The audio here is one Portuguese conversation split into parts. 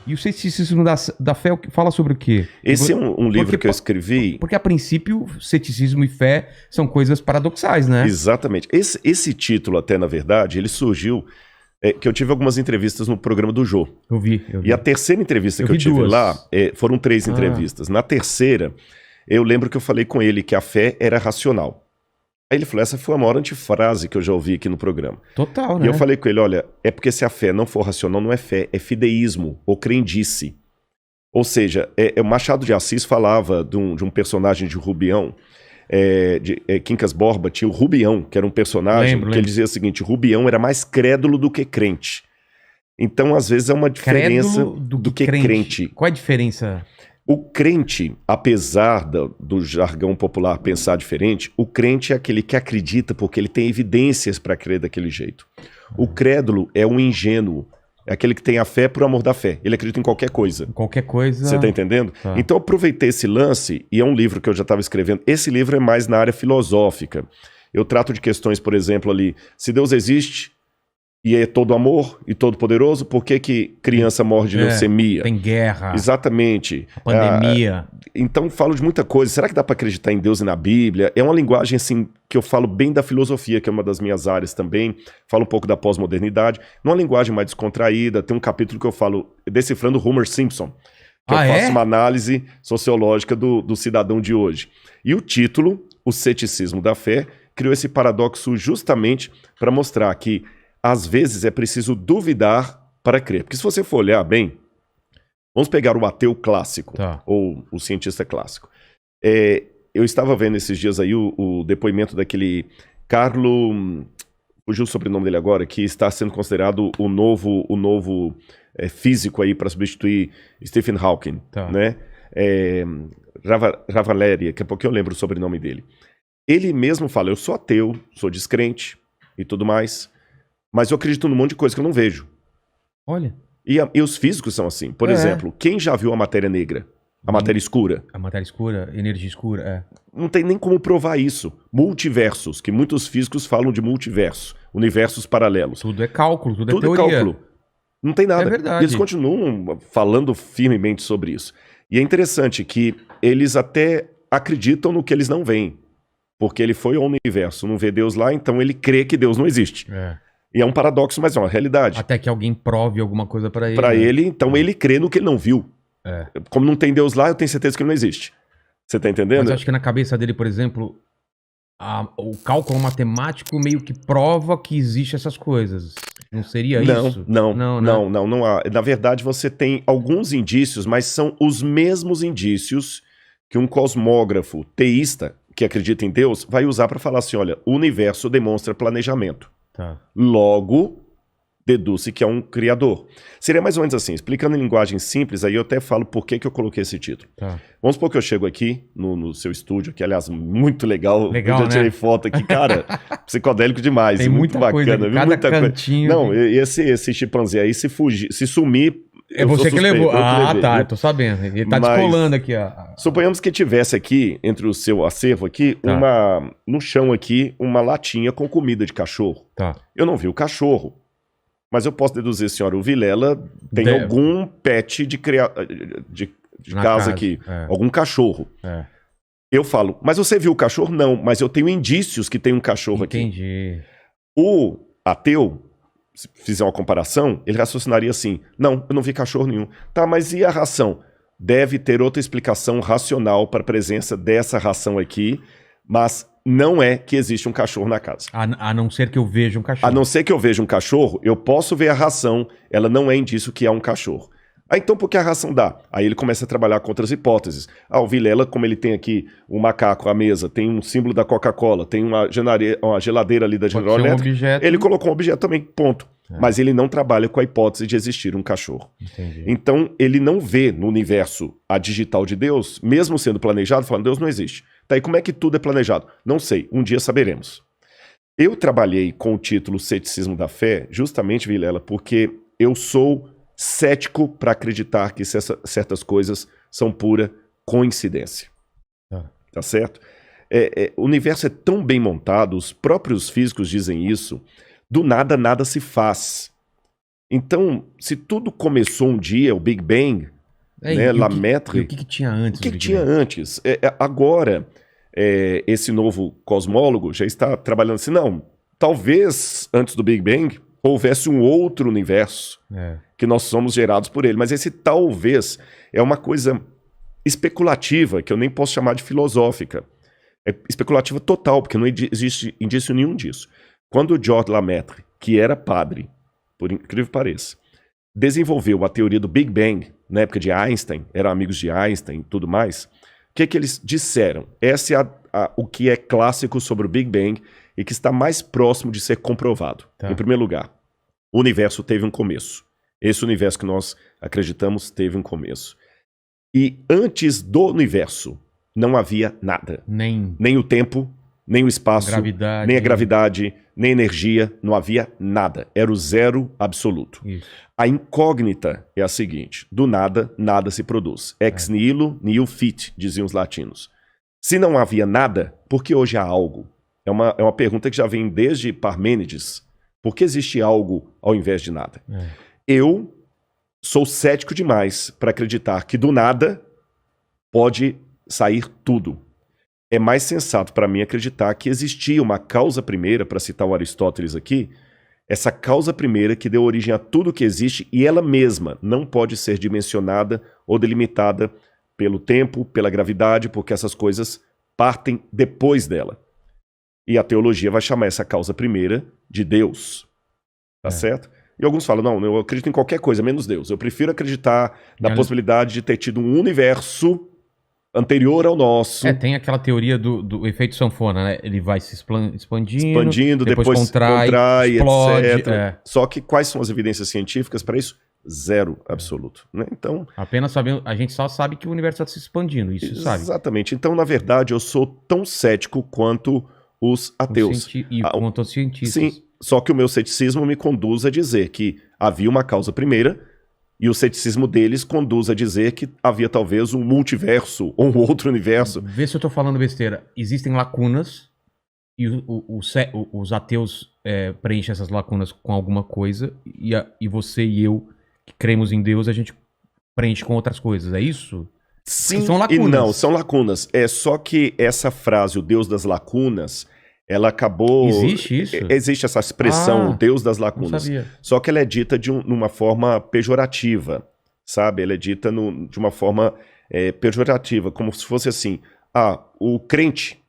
E o ceticismo da fé fala sobre o quê? Esse é um livro Porque, que eu escrevi. porque, a princípio, ceticismo e fé são coisas paradoxais, né? Exatamente. Esse título, até, na verdade, ele surgiu... que eu tive algumas entrevistas no programa do Jô. Eu vi. E a terceira entrevista Eu que eu vi tive duas. lá, foram 3 entrevistas. Na terceira, eu lembro que eu falei com ele que a fé era racional. Aí ele falou, essa foi a maior antifrase que eu já ouvi aqui no programa. Total, né? E eu falei com ele, olha, é porque se a fé não for racional, não é fé, é fideísmo, ou crendice. Ou seja, o Machado de Assis falava de um personagem de Rubião, Quincas Borba tinha o Rubião, que era um personagem que ele dizia o seguinte, Rubião era mais crédulo do que crente. Então, às vezes, é uma diferença Crédulo do que crente. Qual é a diferença? O crente, apesar do jargão popular pensar diferente, o crente é aquele que acredita porque ele tem evidências para crer daquele jeito. O crédulo é um ingênuo, é aquele que tem a fé por amor da fé. Ele acredita em qualquer coisa. Qualquer coisa. Você tá entendendo? Tá. Então eu aproveitei esse lance, e é um livro que eu já estava escrevendo. Esse livro é mais na área filosófica. Eu trato de questões, por exemplo, ali, se Deus existe e é todo amor e todo poderoso, por que que criança morre de leucemia? Tem guerra. Exatamente. A pandemia. Então falo de muita coisa. Será que dá para acreditar em Deus e na Bíblia? É uma linguagem assim que eu falo bem da filosofia, que é uma das minhas áreas também. Falo um pouco da pós-modernidade. Numa linguagem mais descontraída. Tem um capítulo que eu falo decifrando Homer Simpson. Que eu faço uma análise sociológica do cidadão de hoje. E o título, O Ceticismo da Fé, criou esse paradoxo justamente para mostrar que às vezes é preciso duvidar para crer. Porque se você for olhar bem, vamos pegar o ateu clássico, ou o cientista clássico. Eu estava vendo esses dias aí o depoimento daquele Carlo, fugiu o sobrenome dele agora, que está sendo considerado o novo físico aí para substituir Stephen Hawking, né? Ravaleri, daqui a pouco eu lembro o sobrenome dele. Ele mesmo fala, eu sou ateu, sou descrente e tudo mais, mas eu acredito num monte de coisa que eu não vejo. Olha. E os físicos são assim. Por exemplo, quem já viu a matéria negra? A matéria escura? A matéria escura, energia escura, Não tem nem como provar isso. Multiversos, que muitos físicos falam de multiverso. Universos paralelos. Tudo é cálculo, tudo é teoria. Tudo é cálculo. Não tem nada. É verdade. E eles continuam falando firmemente sobre isso. E é interessante que eles até acreditam no que eles não veem. Porque ele foi ao universo, não vê Deus lá, então ele crê que Deus não existe. E é um paradoxo, mas é uma realidade. Até que alguém prove alguma coisa para ele. Para ele, então ele crê no que ele não viu. Como não tem Deus lá, eu tenho certeza que ele não existe. Você tá entendendo? Mas eu acho que na cabeça dele, por exemplo, o cálculo matemático meio que prova que existe essas coisas. Não seria isso? Não há. Na verdade, você tem alguns indícios, mas são os mesmos indícios que um cosmógrafo teísta, que acredita em Deus, vai usar para falar assim, olha, o universo demonstra planejamento. Logo, deduz-se que é um criador. Seria mais ou menos assim, explicando em linguagem simples, aí eu até falo por que eu coloquei esse título. Vamos supor que eu chego aqui no seu estúdio, que aliás, muito legal. Eu já tirei foto aqui, cara, psicodélico demais. Tem muito bacana. Coisa, cada muita cantinho. Não, esse chimpanzé aí, se fugir, se sumir... É você que levou. Eu tô sabendo. Ele tá descolando aqui, ó. Suponhamos que tivesse aqui, entre o seu acervo aqui, no chão aqui, uma latinha com comida de cachorro. Eu não vi o cachorro. Mas eu posso deduzir, senhora, o Vilela tem algum pet de casa aqui. Algum cachorro. Eu falo, mas você viu o cachorro? Não, mas eu tenho indícios que tem um cachorro aqui. Entendi. O ateu, se fizer uma comparação, ele raciocinaria assim, não, eu não vi cachorro nenhum. Tá, mas e a ração? Deve ter outra explicação racional para a presença dessa ração aqui, mas não é que existe um cachorro na casa. A não ser que eu veja um cachorro. A não ser que eu veja um cachorro, eu posso ver a ração, ela não é indício que é um cachorro. Então por que a ração dá? Aí ele começa a trabalhar com outras hipóteses. O Vilela, como ele tem aqui um macaco à mesa, tem um símbolo da Coca-Cola, tem uma geladeira ali da General Electric, ele colocou um objeto também, ponto. Mas ele não trabalha com a hipótese de existir um cachorro. Entendi. Então ele não vê no universo a digital de Deus, mesmo sendo planejado, falando, Deus não existe. Tá, e como é que tudo é planejado? Não sei, um dia saberemos. Eu trabalhei com o título Ceticismo da Fé, justamente, Vilela, porque eu sou cético para acreditar que certas coisas são pura coincidência. Tá certo? O universo é tão bem montado, os próprios físicos dizem isso, do nada, nada se faz. Então, se tudo começou um dia, o Big Bang, É, né, e o La que- Mettrie, e o que tinha antes o que do Big tinha Bang? antes? Agora, esse novo cosmólogo já está trabalhando assim, não, talvez antes do Big Bang houvesse um outro universo É. que nós somos gerados por ele, mas esse talvez é uma coisa especulativa, que eu nem posso chamar de filosófica. É especulativa total, porque não existe indício nenhum disso. Quando o George Lemaitre, que era padre, por incrível que pareça, desenvolveu a teoria do Big Bang, na época de Einstein, eram amigos de Einstein e tudo mais, o que eles disseram? Esse é o que é clássico sobre o Big Bang e que está mais próximo de ser comprovado. Tá. Em primeiro lugar, o universo teve um começo. Esse universo que nós acreditamos teve um começo. E antes do universo não havia nada. Nem o tempo, nem o espaço, gravidade. nem a gravidade, nem energia, não havia nada. Era o zero absoluto. Isso. A incógnita é a seguinte: do nada, nada se produz. Ex nihilo, nihil fit, diziam os latinos. Se não havia nada, por que hoje há algo? É uma pergunta que já vem desde Parmênides. Por que existe algo ao invés de nada? É. Eu sou cético demais para acreditar que do nada pode sair tudo. É mais sensato para mim acreditar que existia uma causa primeira, para citar o Aristóteles aqui, essa causa primeira que deu origem a tudo que existe e ela mesma não pode ser dimensionada ou delimitada pelo tempo, pela gravidade, porque essas coisas partem depois dela. E a teologia vai chamar essa causa primeira de Deus. Tá certo? E alguns falam, não, eu acredito em qualquer coisa, menos Deus. Eu prefiro acreditar na possibilidade de ter tido um universo anterior ao nosso. Tem aquela teoria do efeito sanfona, né? Ele vai se expandindo, depois contrai, explode, etc. Só que quais são as evidências científicas para isso? Zero absoluto. Né? Então, apenas sabemos, a gente só sabe que o universo está se expandindo, isso sabe. Exatamente. Então, na verdade, eu sou tão cético quanto os ateus. Quanto aos cientistas. Sim, só que o meu ceticismo me conduz a dizer que havia uma causa primeira e o ceticismo deles conduz a dizer que havia talvez um multiverso ou um outro universo. Vê se eu tô falando besteira. Existem lacunas e os ateus preenchem essas lacunas com alguma coisa e você e eu, que cremos em Deus, a gente preenche com outras coisas. É isso? Sim são lacunas. E não, são lacunas. É só que essa frase, o Deus das lacunas, ela acabou... Existe isso? Existe essa expressão, o Deus das lacunas. Não sabia. Só que ela é dita numa forma pejorativa, sabe? Ela é dita de uma forma pejorativa, como se fosse assim, o crente,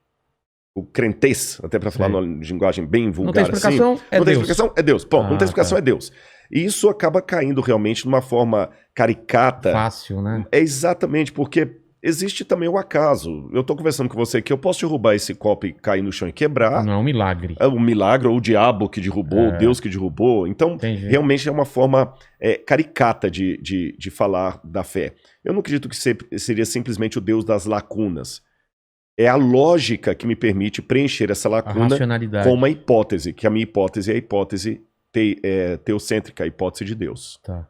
o crentez, até para falar numa linguagem bem vulgar não tem explicação, assim. é Não tem Deus. explicação, é Deus. Bom, não tem explicação, tá. é Deus. E isso acaba caindo realmente numa forma caricata. Fácil, né? É exatamente, porque existe também o acaso. Eu tô conversando com você aqui, eu posso derrubar esse copo e cair no chão e quebrar. Não é um milagre. É um milagre, ou o diabo que derrubou, o Deus que derrubou. Então, realmente é uma forma caricata de falar da fé. Eu não acredito que seria simplesmente o Deus das lacunas. É a lógica que me permite preencher essa lacuna com uma hipótese, que a minha hipótese é a hipótese teocêntrica, a hipótese de Deus. Tá.